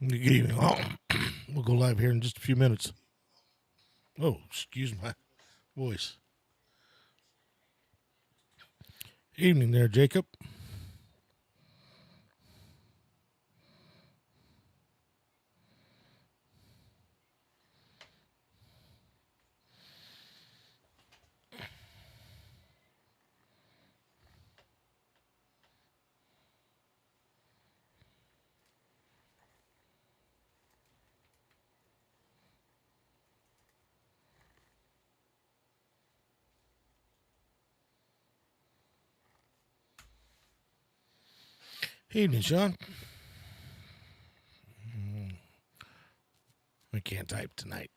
Good evening. We'll go live here in just a few minutes. Oh, excuse my voice. Evening there, Jacob. Evening, Sean. I can't type tonight.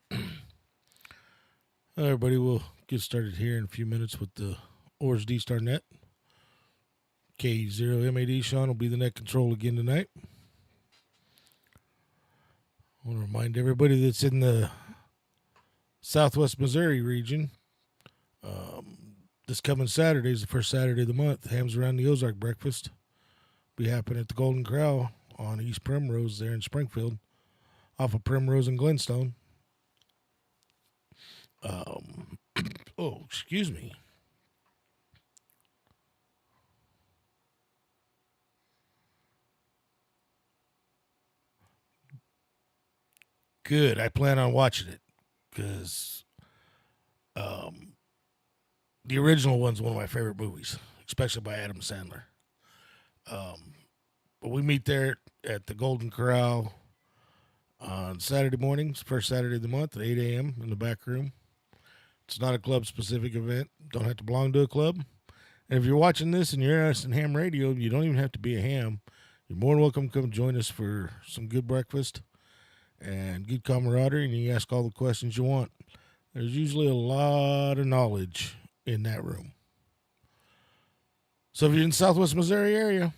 Everybody, will get started here in a few minutes with the OARS D-Star Net. K0MAD Sean will be the net control again tonight. I want to remind everybody that's in the Southwest Missouri region. This coming Saturday is the first Saturday of the month. Hams Around the Ozark breakfast be happening at the Golden Corral on East Primrose there in Springfield, off of Primrose and Glenstone. Oh, excuse me. Good. I plan on watching it because the original one's one of my favorite movies, especially by Adam Sandler. But we meet there at the Golden Corral on Saturday mornings, first Saturday of the month at 8 a.m. in the back room. It's not a club-specific event. Don't have to belong to a club. And if you're watching this and you're interested in ham radio, you don't even have to be a ham. You're more than welcome to come join us for some good breakfast and good camaraderie, and you ask all the questions you want. There's usually a lot of knowledge in that room. So if you're in the Southwest Missouri area,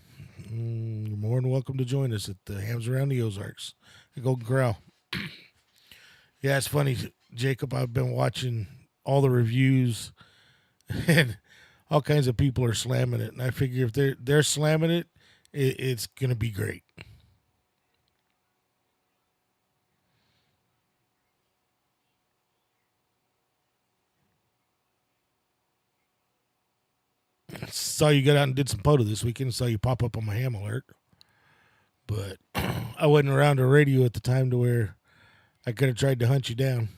you're more than welcome to join us at the Hams Around the Ozarks at Golden Corral. Yeah, it's funny, Jacob. I've been watching all the reviews, and all kinds of people are slamming it. And I figure if they're slamming it, it's going to be great. Saw you got out and did some POTA this weekend. Saw you pop up on my ham alert. But I wasn't around the radio at the time to where I could have tried to hunt you down.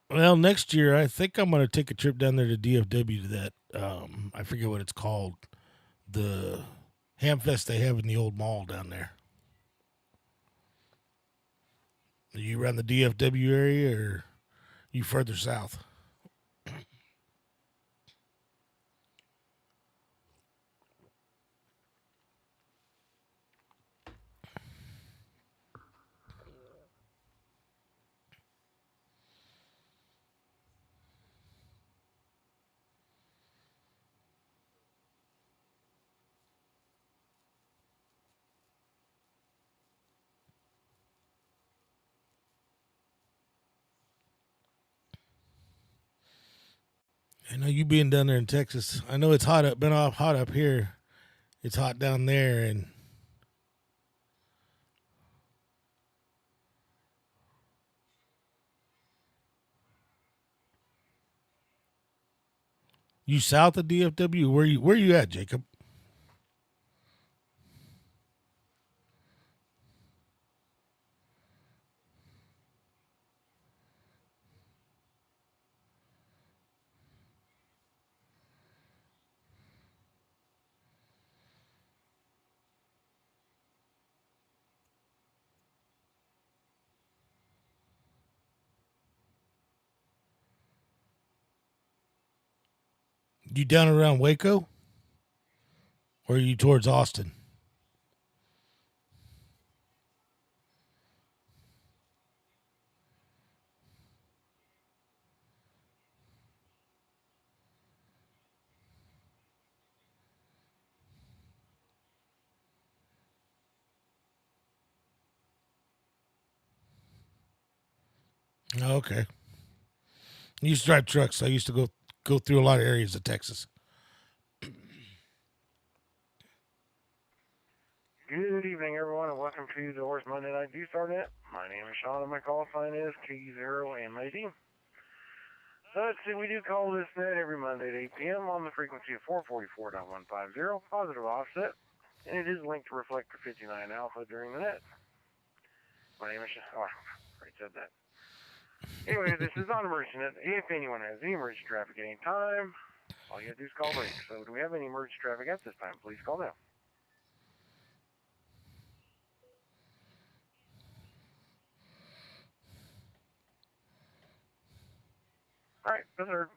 Well, next year I think I'm going to take a trip down there to DFW to that. I forget what it's called. The ham fest they have in the old mall down there. Are you around the DFW area or you further south? I know you being down there in Texas. I know it's hot up, been off hot up here. It's hot down there, and you south of DFW. Where you at, Jacob? You down around Waco, or are you towards Austin? Okay. I used to drive trucks. So I used to go through a lot of areas of Texas. Good evening, everyone, and welcome to the OARS Monday Night Start Net. My name is Sean, and my call sign is K0 and my team. Let's see, we do call this net every Monday at 8 p.m. on the frequency of 444.150, positive offset, and it is linked to Reflector 59 Alpha during the net. My name is Sean. Oh, I already said that. Anyway, this is on emergency net. If anyone has any emergency traffic at any time, all you have to do is call break. So, do we have any emergency traffic at this time? Please call now. All right, that's our.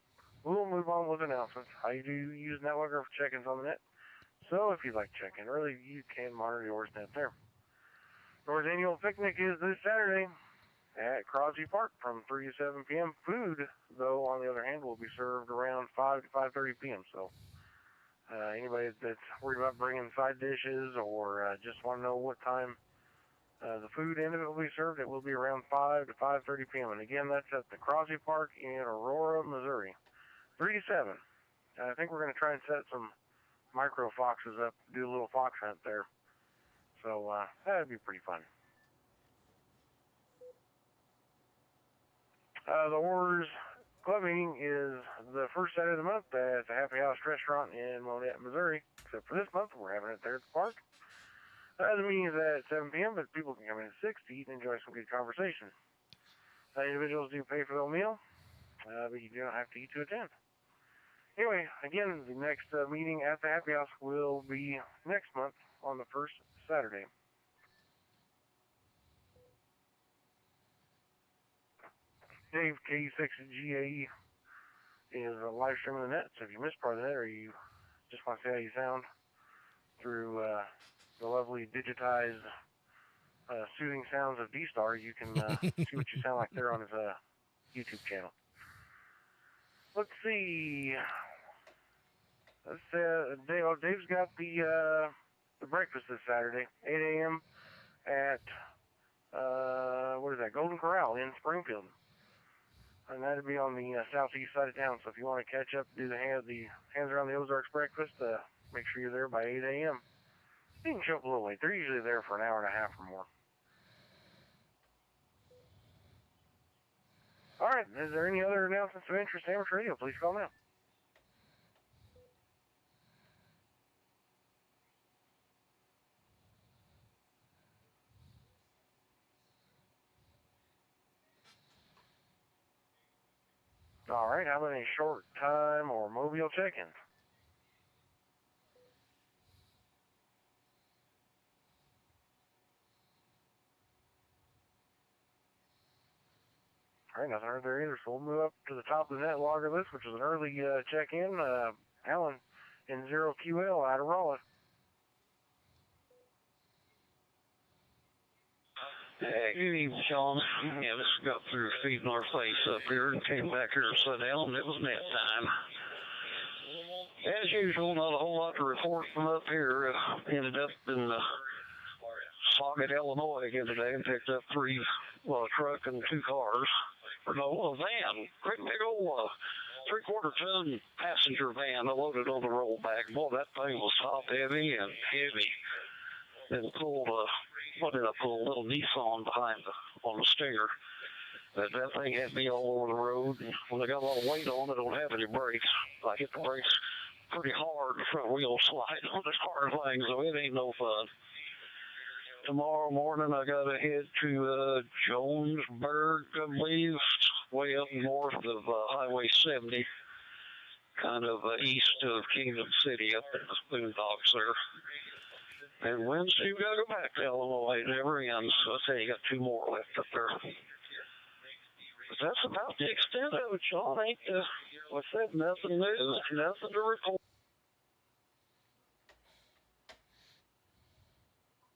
We'll move on with announcements. How you do use network or check-ins on the net. So if you'd like to check in early, you can monitor the OARS net there. OARS annual picnic is this Saturday at Crosby Park from 3 to 7 p.m. Food, though, on the other hand, will be served around 5 to 5:30 p.m. So anybody that's worried about bringing side dishes or just want to know what time the food end of it will be served, it will be around 5 to 5:30 p.m. And again, that's at the Crosby Park in Aurora, Missouri. 3 to 7. I think we're going to try and set some micro foxes up, do a little fox hunt there. So that'd be pretty fun. The OARS club meeting is the first Saturday of the month at the Happy House Restaurant in Monette, Missouri. Except for this month, we're having it there at the park. The meeting is at 7 p.m., but people can come in at 6 to eat and enjoy some good conversation. Individuals do pay for their meal, but you don't have to eat to attend. Anyway, again, the next meeting at the Happy House will be next month on the first Saturday. Dave K6GAE is live streaming the net, so if you missed part of that or you just want to see how you sound through the lovely digitized soothing sounds of D-Star, you can see what you sound like there on his YouTube channel. Let's see. Dave's got the breakfast this Saturday, 8 a.m. at Golden Corral in Springfield, and that'll be on the southeast side of town. So if you want to catch up, do the hands around the Ozarks breakfast, make sure you're there by 8 a.m. You can show up a little late. They're usually there for an hour and a half or more. All right. Is there any other announcements of interest to Amateur Radio? Please call now. All right. How about any short time or mobile check-ins? All right, nothing heard there either, so we'll move up to the top of the net logger list, which is an early check-in. Alan in 0QL out of Raleigh. Hey, good evening, Sean. Yeah, just got through feeding our face up here and came back here to sit down, and it was nap time. As usual, not a whole lot to report from up here. Ended up in Sauget, Illinois again today and picked up a truck and 2 cars. A van. Great big old 3/4 ton passenger van loaded on the rollback. Boy, that thing was top heavy and heavy. And pulled a little Nissan behind on the stinger. But that thing had me all over the road. And when I got a lot of weight on, I don't have any brakes. I hit the brakes pretty hard. The front wheel slide on this car thing, so it ain't no fun. Tomorrow morning, I got to head to Jonesburg, I believe, way up north of Highway 70, kind of east of Kingdom City, up in the boondocks there. And Wednesday, we got to go back to Illinois. It never ends. So I say you got 2 more left up there. But that's about the extent of it, Sean. Ain't I said nothing new, nothing to report.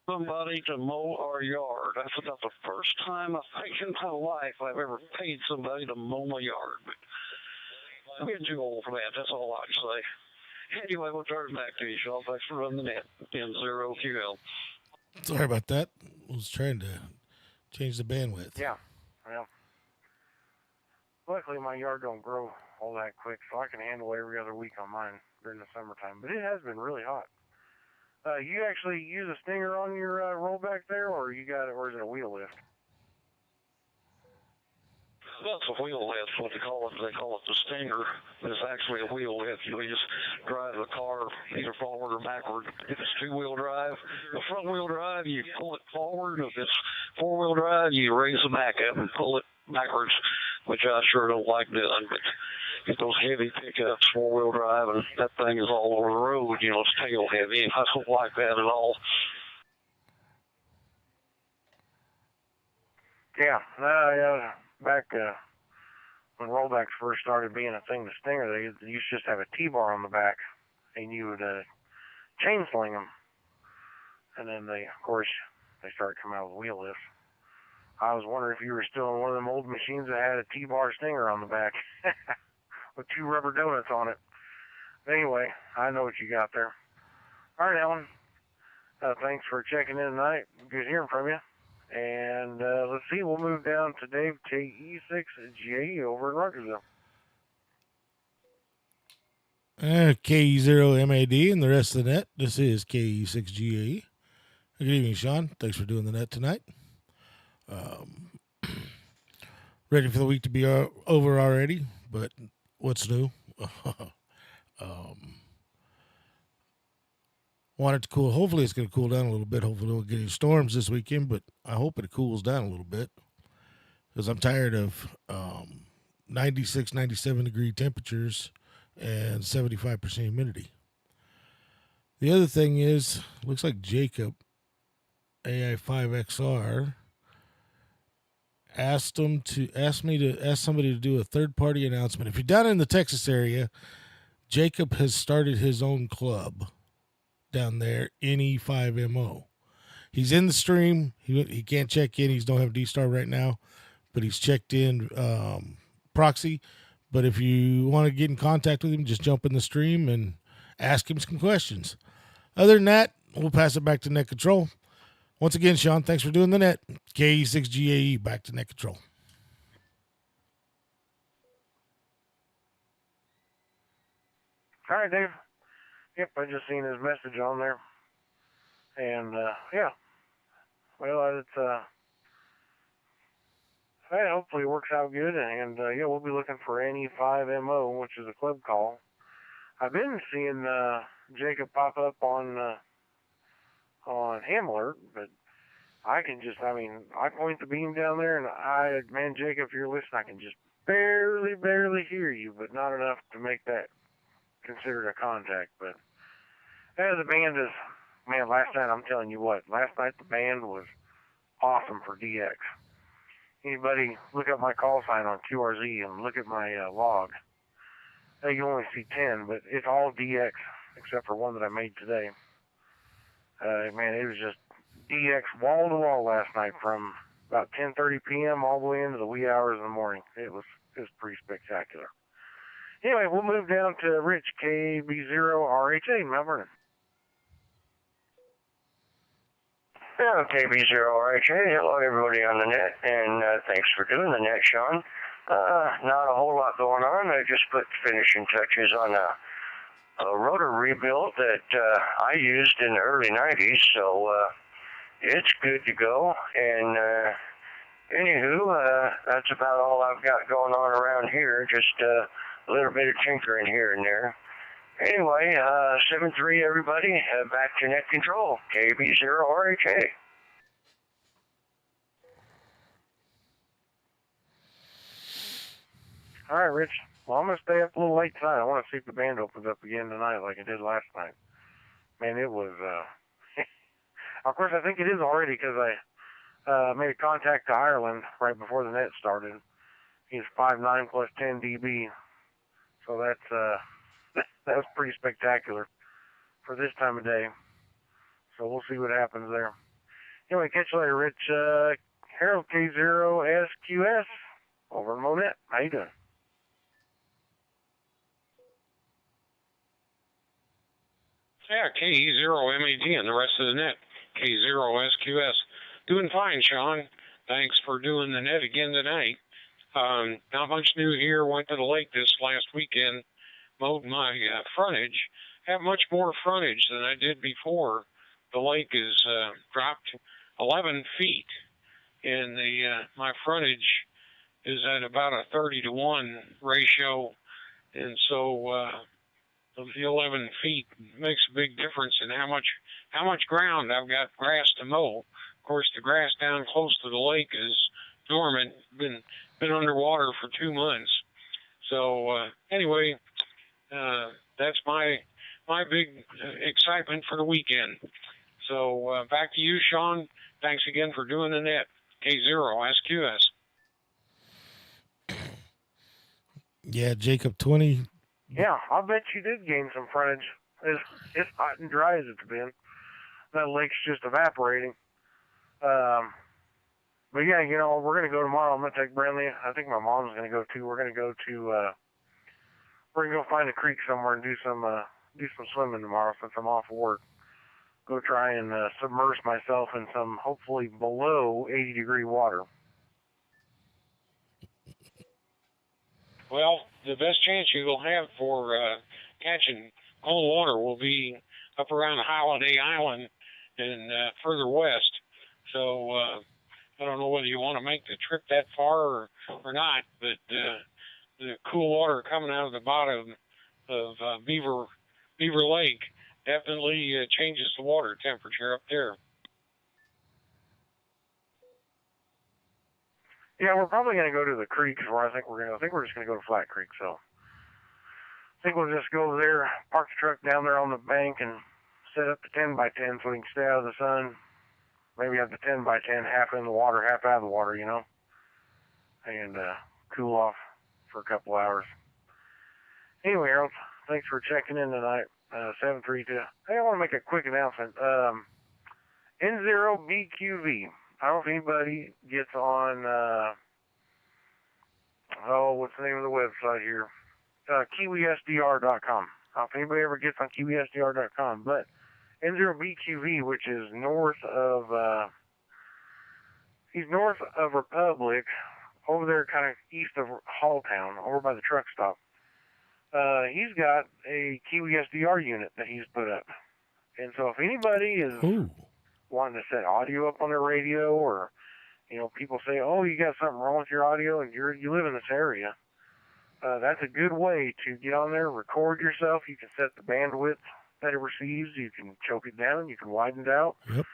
Somebody to mow our yard. That's about the first time I think in my life I've ever paid somebody to mow my yard. But I'm getting too old for that. That's all I can say. Anyway, we'll turn it back to you, Sean. Thanks for running the net. 10-0QL. Sorry about that. I was trying to change the bandwidth. Yeah. Well, Luckily, my yard don't grow all that quick, so I can handle every other week on mine during the summertime. But it has been really hot. You actually use a stinger on your rollback there, or or is it a wheel lift? That's a wheel lift, what they call it. They call it the stinger. It's actually a wheel lift. You just drive the car either forward or backward. If it's two-wheel drive, the front-wheel drive, you pull it forward. If it's four-wheel drive, you raise the back up and pull it backwards, which I sure don't like doing. But get those heavy pickups, four-wheel drive, and that thing is all over the road. You know, it's tail heavy, and I don't like that at all. Yeah, back when rollbacks first started being a thing, the stinger, they used to just have a T-bar on the back, and you would chain sling them. And then they started coming out with wheel lifts. I was wondering if you were still in one of them old machines that had a T-bar stinger on the back with two rubber donuts on it. But anyway, I know what you got there. All right, Alan. Thanks for checking in tonight. Good hearing from you. And let's see, we'll move down to Dave KE6GAE over in Rutgersville. KE0MAD and the rest of the net. This is KE6GAE. Good evening, Sean. Thanks for doing the net tonight. Ready for the week to be over already, but what's new? Want it to cool. Hopefully it's going to cool down a little bit. Hopefully we'll get any storms this weekend, but I hope it cools down a little bit because I'm tired of 96, 97 degree temperatures and 75% humidity. The other thing is, looks like Jacob, AI5XR, asked me to ask somebody to do a third-party announcement. If you're down in the Texas area, Jacob has started his own club down there, NE5MO. He's in the stream. He can't check in. He don't have D-Star right now, but he's checked in proxy. But if you want to get in contact with him, just jump in the stream and ask him some questions. Other than that, we'll pass it back to Net Control. Once again, Sean, thanks for doing the net. KE6GAE, back to Net Control. All right, Dave. Yep, I just seen his message on there. And, yeah. Well, it's, hopefully it works out good. And, yeah, we'll be looking for NE5MO, which is a club call. I've been seeing Jacob pop up on Ham Alert, but I point the beam down there, and man, Jacob, if you're listening, I can just barely hear you, but not enough to make that considered a contact. But the band is, man, last night, I'm telling you what, last night the band was awesome for DX. Anybody look up my call sign on QRZ and look at my log. You only see 10, but it's all DX except for one that I made today. Man, it was just DX wall to wall last night from about 10:30 p.m. all the way into the wee hours of the morning. It was pretty spectacular. Anyway, we'll move down to Rich, KB0RHA, Mount Vernon. Yeah, KB0RHA. Hello, everybody on the net, and thanks for doing the net, Sean. Not a whole lot going on. I just put finishing touches on a rotor rebuild that I used in the early 90s, so it's good to go. And anywho, that's about all I've got going on around here, just a little bit of tinkering here and there. Anyway, 7-3, everybody, back to Net Control, KB0RHA. All right, Rich. Well, I'm going to stay up a little late tonight. I want to see if the band opens up again tonight like it did last night. Man, it was, of course, I think it is already because I made a contact to Ireland right before the net started. He's 5'9" plus 10 dB. So that was pretty spectacular for this time of day. So we'll see what happens there. Anyway, catch you later, Rich. Harold K0SQS over in Monette. How you doing? Yeah, KE0MAD and the rest of the net. K0SQS. Doing fine, Sean. Thanks for doing the net again tonight. Not much new here. Went to the lake this last weekend, mowed my frontage. Have much more frontage than I did before. The lake is dropped 11 feet, and my frontage is at about a 30-to-1 ratio, and so the 11 feet makes a big difference in how much ground I've got grass to mow. Of course, the grass down close to the lake is dormant, been underwater for 2 months. So anyway, that's my big excitement for the weekend. So back to you, Sean. Thanks again for doing the net. K0SQS. Yeah, Jacob 20. Yeah, I bet you did gain some frontage. It's hot and dry as it's been. That lake's just evaporating. But yeah, we're gonna go tomorrow. I'm gonna take Brentley. I think my mom's gonna go too. We're gonna go find a creek somewhere and do some swimming tomorrow since I'm off work. Go try and submerge myself in some hopefully below 80-degree water. Well, the best chance you will have for catching cold water will be up around Holiday Island and further west. So I don't know whether you want to make the trip that far or not, but the cool water coming out of the bottom of Beaver Lake definitely changes the water temperature up there. Yeah, we're probably going to go to the creeks where I think we're just going to go to Flat Creek. So I think we'll just go there, park the truck down there on the bank and set up the 10x10 so we can stay out of the sun. Maybe have the 10x10 half in the water, half out of the water, and cool off for a couple hours. Anyway, Harold, thanks for checking in tonight. 732. Hey, I want to make a quick announcement. N0BQV. I don't know if anybody gets on, what's the name of the website here? KiwiSDR.com. I don't know if anybody ever gets on KiwiSDR.com, but N0BQV, which is he's north of Republic, over there kind of east of Halltown, over by the truck stop. He's got a Kiwi SDR unit that he's put up. And so if anybody is wanting to set audio up on their radio, or, people say, oh, you got something wrong with your audio and you live in this area, that's a good way to get on there, record yourself. You can set the bandwidth that it receives. You can choke it down. You can widen it out. Yep.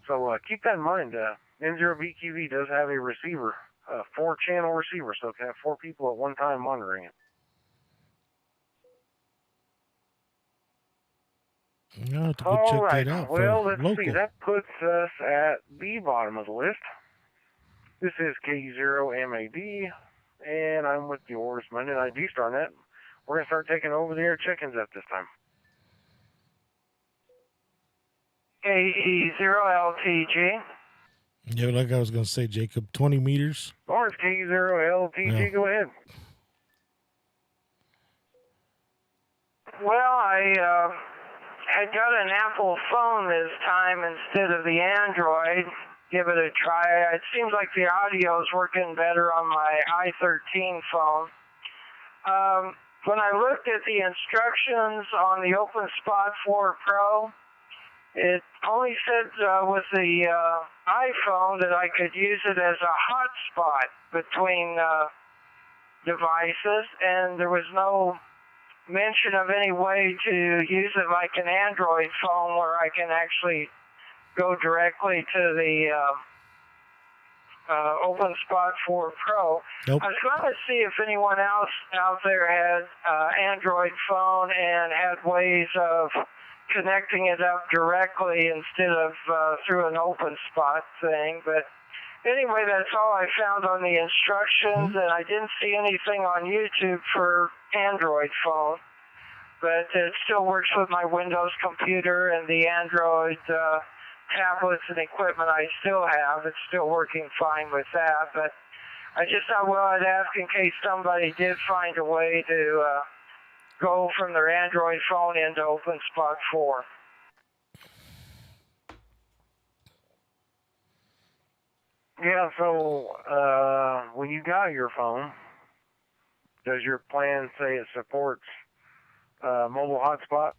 So keep that in mind. N0BQV does have a receiver, a 4-channel receiver, so it can have 4 people at one time monitoring it. No, to go check that out. Well, let's local. see. That puts us at the bottom of the list. This is K0MAD, and I'm with the OARS Monday Night D-Star Net. We're going to start taking over the air check-ins at this time. KE0LTG. Yeah, like I was going to say, Jacob, 20 meters. OARS KE0LTG, Yeah. Go ahead. Well, I had got an Apple phone this time instead of the Android. Give it a try. It seems like the audio is working better on my i13 phone. When I looked at the instructions on the OpenSpot 4 Pro, it only said with the iPhone that I could use it as a hotspot between devices, and there was no mention of any way to use it like an Android phone where I can actually go directly to the OpenSpot 4 Pro. Nope. I was going to see if anyone else out there had Android phone and had ways of connecting it up directly instead of through an OpenSpot thing. But anyway, that's all I found on the instructions, and I didn't see anything on YouTube for Android phone. But it still works with my Windows computer and the Android tablets and equipment I still have. It's still working fine with that. But I just thought, well, I'd ask in case somebody did find a way to go from their Android phone into OpenSpot 4. Yeah, so when you got your phone, does your plan say it supports mobile hotspot?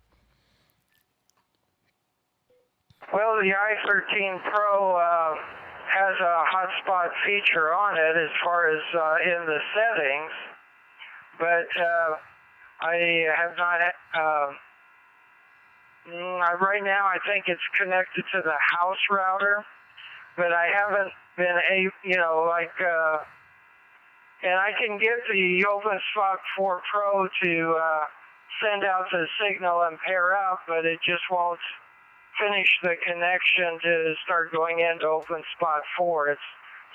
Well, the i13 Pro has a hotspot feature on it as far as in the settings, but I have not. Right now, I think it's connected to the house router, but I haven't been and I can get the OpenSpot 4 Pro to send out the signal and pair up, but it just won't finish the connection to start going into OpenSpot 4. It's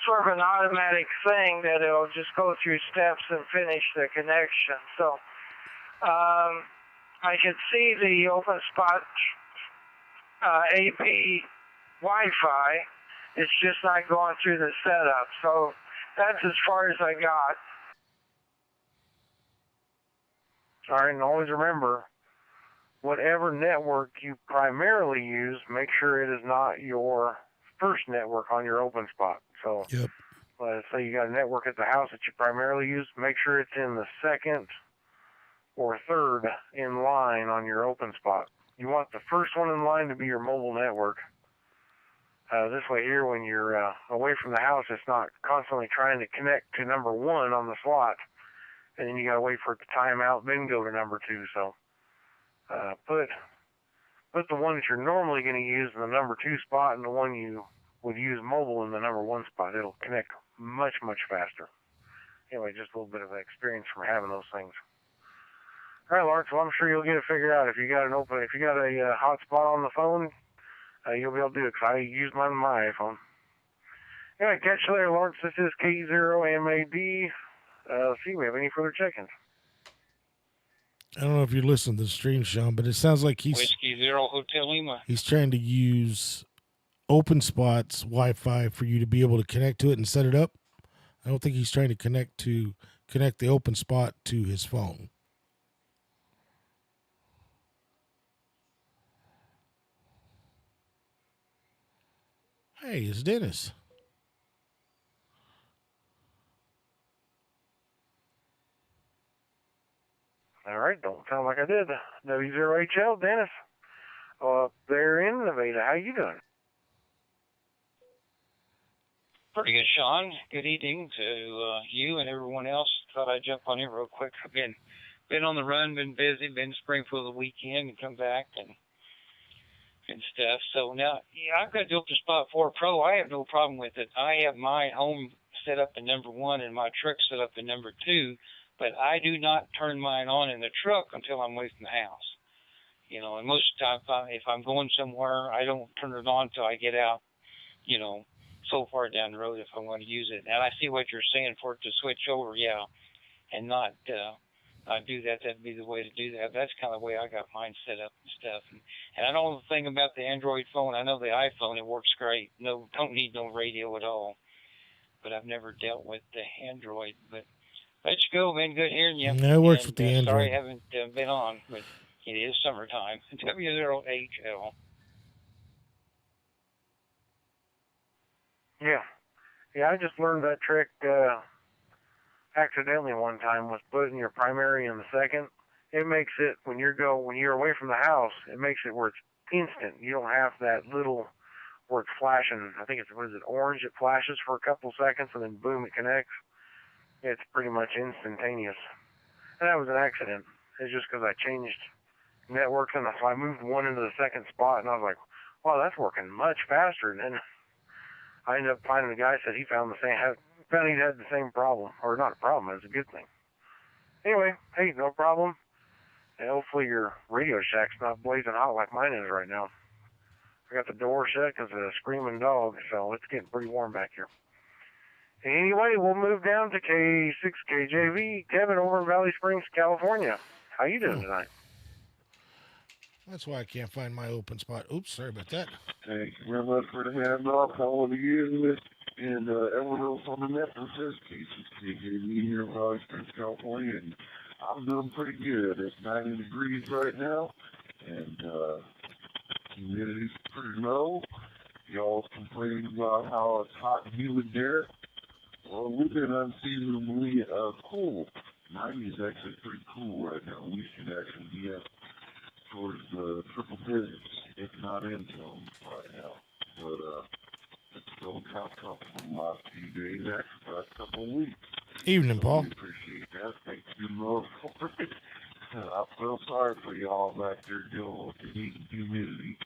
sort of an automatic thing that it'll just go through steps and finish the connection. So I can see the OpenSpot AP Wi-Fi. It's just not going through the setup. So that's as far as I got. All right, and always remember, whatever network you primarily use, make sure it is not your first network on your OpenSpot. So, Yep. let's say you got a network at the house that you primarily use, make sure it's in the second or third in line on your OpenSpot. You want the first one in line to be your mobile network. This way here, when you're away from the house, it's not constantly trying to connect to number 1 on the slot, and then you got to wait for it to time out, then go to number 2. So put the one that you're normally going to use in the number 2 spot and the one you would use mobile in the number 1 spot. It'll connect much, much faster. Anyway, just a little bit of experience from having those things. All right, Lawrence, well, I'm sure you'll get it figured out. If you got a hotspot on the phone, you'll be able to do it, because I use mine on my iPhone. Anyway, catch you later, Lawrence. This is K0MAD. See, we have any further check-ins? I don't know if you're listening to the stream, Sean, but it sounds like Whiskey Zero Hotel Lima. he's trying to use OpenSpot's Wi-Fi for you to be able to connect to it and set it up. I don't think he's trying to connect the OpenSpot to his phone. Hey, it's Dennis. All right, don't sound like I did. W0HL, Dennis. They're in Nevada. How you doing? Pretty good, Sean. Good evening to you and everyone else. Thought I'd jump on here real quick. I've been on the run, been busy, been to Springfield the weekend and come back and stuff. So now, yeah, I've got the OpenSpot 4 Pro. I have no problem with it. I have my home set up in number 1 and my truck set up in number 2, but I do not turn mine on in the truck until I'm away from the house. You know, and most of the time, if I'm going somewhere, I don't turn it on until I get out, you know, so far down the road if I want to use it. And I see what you're saying for it to switch over, yeah, and not do that. That'd be the way to do that. That's kind of the way I got mine set up and stuff. And I know the thing about the Android phone. I know the iPhone, it works great. No, don't need no radio at all. But I've never dealt with the Android. But let's go, man. Good hearing you. Yeah, it works with the Android. Sorry I haven't been on, but it is summertime. W0HL. Yeah, I just learned that trick accidentally one time with putting your primary in the second. It makes it, when you're away from the house, it makes it where it's instant. You don't have that little where it's flashing. I think it's, orange? It flashes for a couple seconds and then boom, it connects. It's pretty much instantaneous. And that was an accident. It's just because I changed networks, and so I moved one into the second spot, and I was like, wow, that's working much faster. And then I ended up finding a guy said he found he had the same problem, or not a problem, it was a good thing. Anyway, hey, no problem. And hopefully your Radio Shack's not blazing hot like mine is right now. I got the door shut because of the screaming dog, so it's getting pretty warm back here. Anyway, we'll move down to K6KJV. Kevin over in Valley Springs, California. How you doing tonight? That's why I can't find my OpenSpot. Oops, sorry about that. Thank you very much for the handoff. How old are you? And everyone else on the network says KJV here in Valley Springs, California. And I'm doing pretty good. It's 90 degrees right now, and humidity's pretty low. Y'all complaining about how it's hot and humid there. Well, we've been unseasonably cool. 90 is actually pretty cool right now. We should actually be up towards the triple digits, if not into them right now. But it's still top for the last few days, actually, the last couple of weeks. Evening, So Paul. we appreciate that. Thank you, Lord, for it. I feel sorry for y'all back there dealing with the heat and humidity.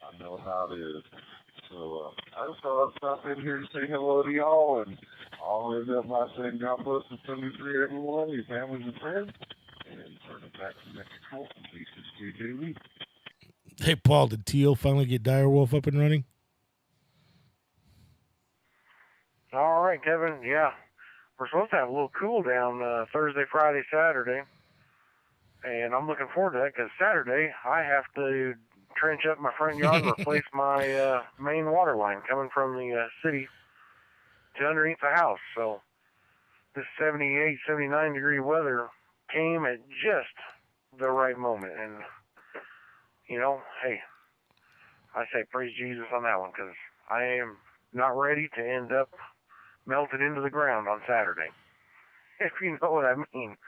I know how it is. So I just thought I'd stop in here to say hello to y'all, and I'll end up by saying God bless and 73 everyone, your families and friends, and turn it back to next call, please, KJV. Hey, Paul, did Teal finally get Direwolf up and running? All right, Kevin. Yeah, we're supposed to have a little cool down Thursday, Friday, Saturday, and I'm looking forward to that because Saturday I have to trench up my front yard and replace my main water line coming from the city to underneath the house. So this 78, 79 degree weather came at just the right moment, and you know, hey, I say praise Jesus on that one because I am not ready to end up melted into the ground on Saturday, if you know what I mean.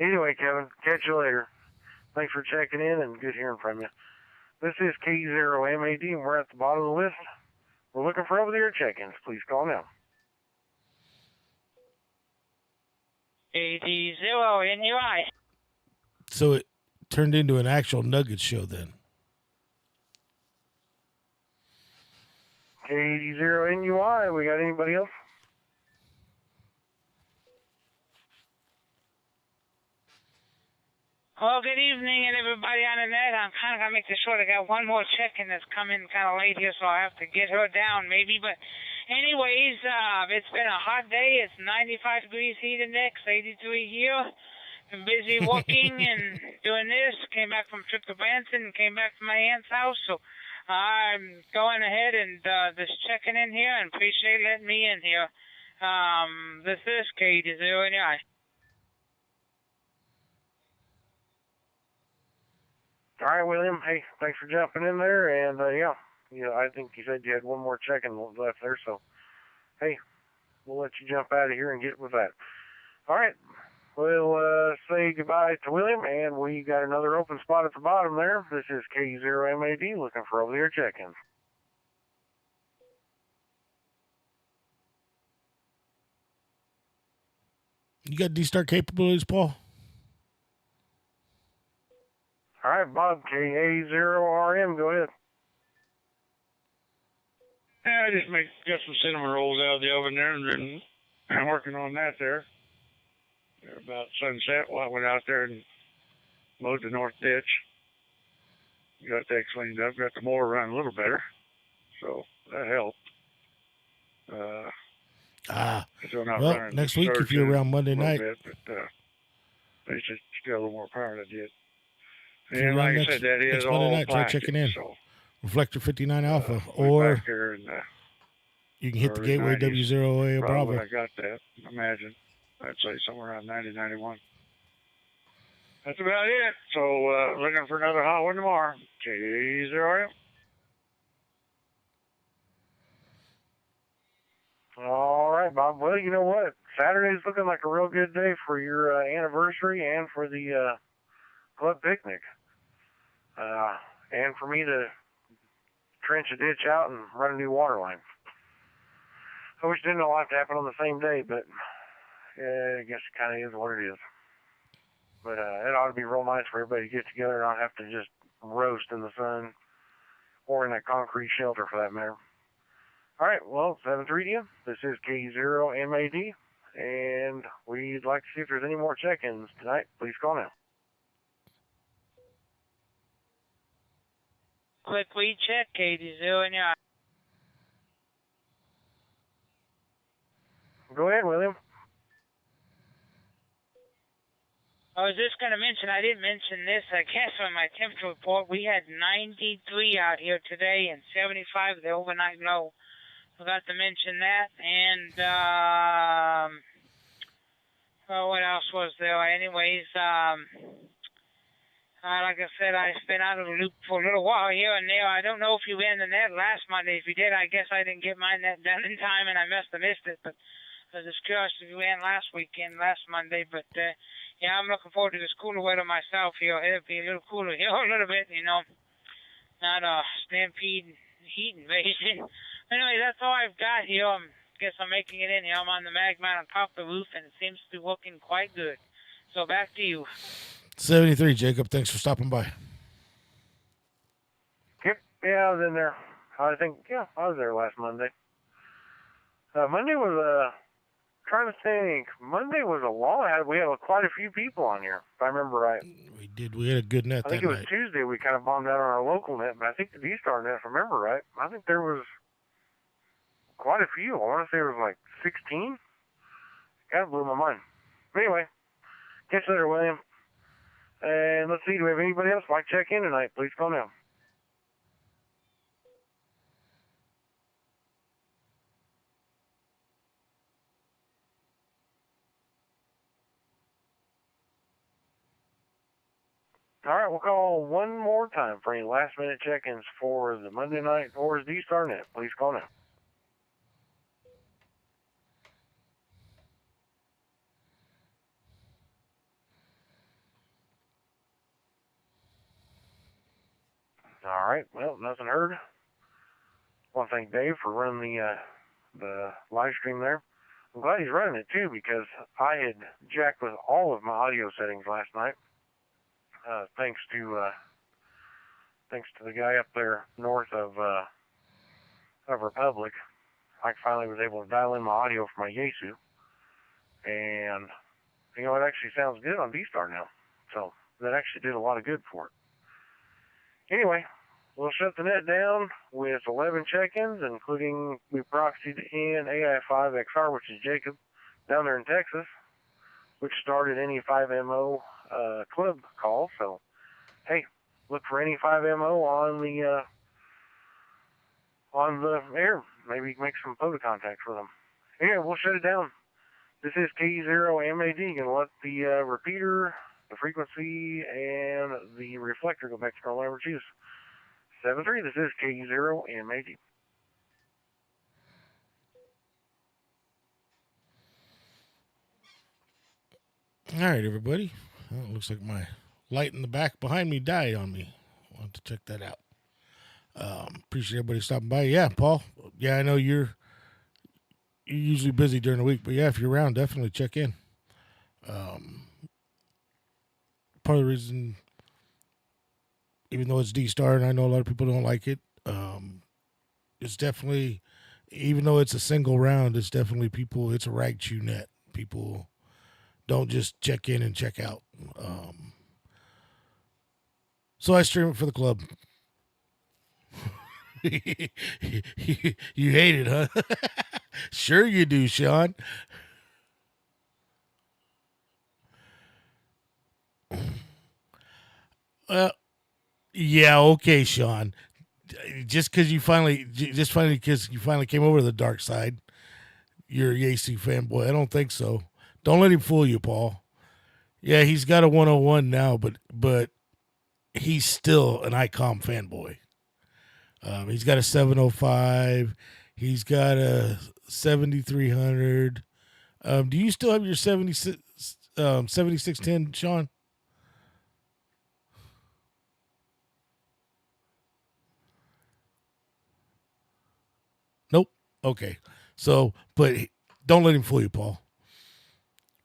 Anyway, Kevin, catch you later. Thanks for checking in and good hearing from you. This is K0MAD, and we're at the bottom of the list. We're looking for over-the-air check-ins. Please call now. AD0NUI. So it turned into an actual Nuggets show then. K0NUI, we got anybody else? Well, good evening, and everybody on the net. I'm kind of going to make this short. I got one more check-in that's coming kind of late here, so I have to get her down maybe. But anyways, it's been a hot day. It's 95 degrees heat index, 83 here. Been busy working and doing this. Came back from a trip to Branson and came back to my aunt's house. So I'm going ahead and just checking in here and appreciate letting me in here. This is K0NI. All right, William. Hey, thanks for jumping in there. And, yeah, I think you said you had one more check-in left there. So, hey, we'll let you jump out of here and get with that. All right. We'll say goodbye to William, and we got another open spot at the bottom there. This is K0MAD looking for over-the-air check-ins. You got D-Star capabilities, Paul? All right, Bob, KA0RM, go ahead. Yeah, I just got some cinnamon rolls out of the oven there, and I'm working on that there. They're about sunset. Well, I went out there and mowed the north ditch. Got that cleaned up. Got the mower running a little better, so that helped. Still not well, running next week if you're around Monday night. Bit, but they should still a little more power than I did. If you're And around like I said, that is next Monday all night, try plastic. checking in. So, Reflector 59 Alpha, we're or back here in, you can hit the early gateway 90s. W0OAR Probably Bravo. I got that, imagine. I'd say somewhere around 90, 91. That's about it. So, looking for another hot one tomorrow. K0RM. All right, Bob. Well, you know what? Saturday's looking like a real good day for your anniversary and for the club picnic. And for me to trench a ditch out and run a new water line. I wish it didn't all have to happen on the same day, but I guess it kind of is what it is. But it ought to be real nice for everybody to get together and not have to just roast in the sun or in that concrete shelter for that matter. All right, well, 7-3 to you. This is K0MAD, and we'd like to see if there's any more check-ins tonight. Please call now. Quick recheck, K0NI. Go ahead, William. I was just going to mention, I didn't mention this, I guess on my temperature report, we had 93 out here today and 75 the overnight low. Forgot to mention that. And, well, what else was there? Anyways, Like I said, I've been out of the loop for a little while here and there. I don't know if you ran the net last Monday. If you did, I guess I didn't get my net done in time, and I must have missed it. But I was just curious if you ran last Monday. But yeah, I'm looking forward to this cooler weather myself here. It'll be a little cooler here, a little bit, not a stampede heat invasion. Anyway, that's all I've got here. Guess I'm making it in here. I'm on the mag mount on top of the roof, and it seems to be looking quite good. So back to you. 73, Jacob. Thanks for stopping by. Yep, yeah, I was in there. I was there last Monday. Monday was trying to think. Monday was a long. We had quite a few people on here, if I remember right. We did. We had a good net I think that it was night. Tuesday. We kind of bombed out on our local net, but I think the D-Star net, if I remember right, I think there was quite a few. I want to say it was like 16. Kind of blew my mind. But anyway, catch you later, William. And let's see, do we have anybody else like check in tonight? Please call now. All right, we'll call one more time for any last-minute check-ins for the Monday night OARS D-Star net. Please call now. All right, well, nothing heard. I want to thank Dave for running the live stream there. I'm glad he's running it, too, because I had jacked with all of my audio settings last night. Thanks to the guy up there north of Republic, I finally was able to dial in my audio for my Yaesu, and it actually sounds good on D-Star now. So that actually did a lot of good for it. Anyway, we'll shut the net down with 11 check-ins, including we proxied in AI5XR, which is Jacob, down there in Texas, which started any 5MO club call. So, hey, look for any 5MO on the air. Maybe make some photo contacts with them. Anyway, we'll shut it down. This is K0MAD. Gonna let the repeater, the frequency, and the reflector go back to normal number 273. This is K0MAD. All right, everybody. Well, it looks like my light in the back behind me died on me. I want to check that out. Appreciate everybody stopping by. Yeah, Paul. Yeah, I know you're usually busy during the week, but yeah, if you're around, definitely check in. Part of the reason, even though it's D-Star, and I know a lot of people don't like it, it's definitely, even though it's a single round, it's definitely it's a rag chew net. People don't just check in and check out. So I stream it for the club. You hate it, huh? Sure you do, Sean. Yeah, okay, Sean. Just because you finally came over to the dark side, you're a Yaesu fanboy. I don't think so. Don't let him fool you, Paul. Yeah, he's got a 101 now, but he's still an ICOM fanboy. He's got a 705. He's got a 7300. Do you still have your 7610, Sean? Nope. Okay. So, but don't let him fool you, Paul.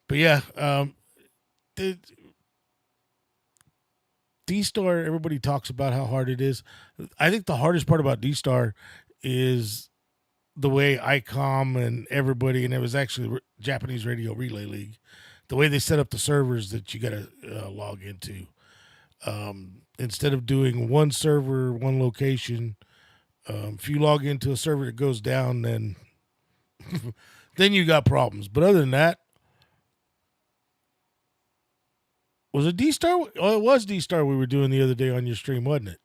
But yeah, D-Star, everybody talks about how hard it is. I think the hardest part about D-Star is the way ICOM and everybody, and it was actually Japanese Radio Relay League, the way they set up the servers that you got to log into. Instead of doing one server, one location, if you log into a server that goes down, then then you got problems. But other than that, was it D-Star? Oh, it was D-Star we were doing the other day on your stream, wasn't it?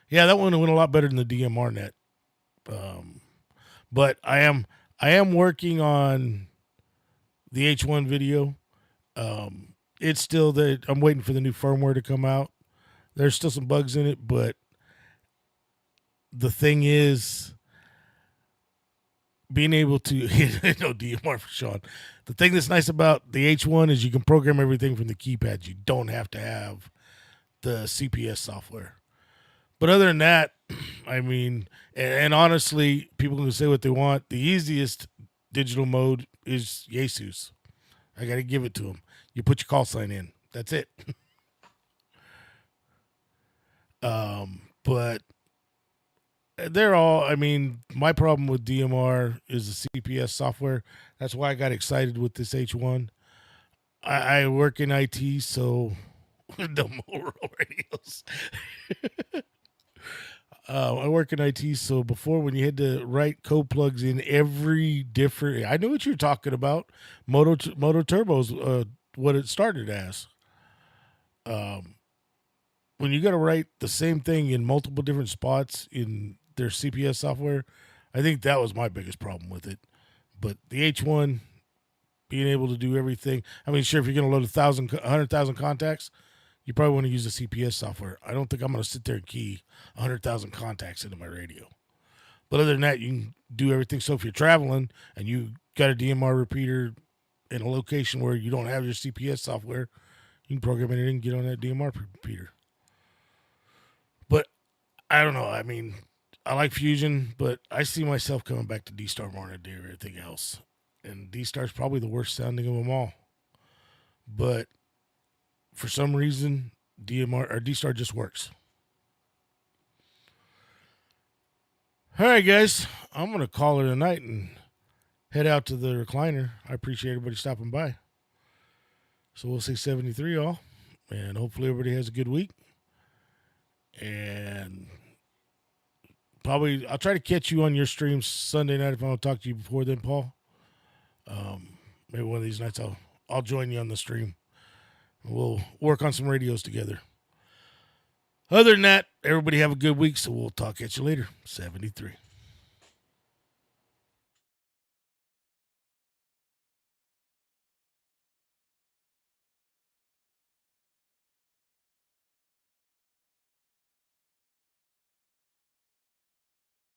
Yeah, that one went a lot better than the DMR net. But I am working on the H1 video. it's still that I'm waiting for the new firmware to come out. There's still some bugs in it, but the thing is, being able to no DMR for Sean. The thing that's nice about the H1 is you can program everything from the keypad. You don't have to have the CPS software. But other than that, I mean, and honestly, people can say what they want. The easiest digital mode is Jesus. I got to give it to him. You put your call sign in. That's it. But they're all, I mean, my problem with DMR is the CPS software. That's why I got excited with this H1. I work in IT, so the Motorola radios. I work in IT, so before when you had to write code plugs in every different, I knew what you were talking about. Moto Turbo's what it started as. When you got to write the same thing in multiple different spots in their CPS software, I think that was my biggest problem with it. But the H1, being able to do everything. I mean, sure, if you're going to load 100,000 contacts, you probably want to use the CPS software. I don't think I'm going to sit there and key 100,000 contacts into my radio. But other than that, you can do everything. So if you're traveling and you got a DMR repeater in a location where you don't have your CPS software, you can program it in and get on that DMR repeater. But I don't know. I mean, I like Fusion, but I see myself coming back to D-Star more than I do everything else. And D-Star's probably the worst sounding of them all. But for some reason, DMR or D-Star just works. All right, guys. I'm going to call it a night and head out to the recliner. I appreciate everybody stopping by. So we'll say 73, all. And hopefully everybody has a good week. And probably I'll try to catch you on your streams Sunday night if I don't talk to you before then, Paul. Maybe one of these nights I'll join you on the stream. We'll work on some radios together. Other than that, everybody have a good week, so we'll talk at you later. 73.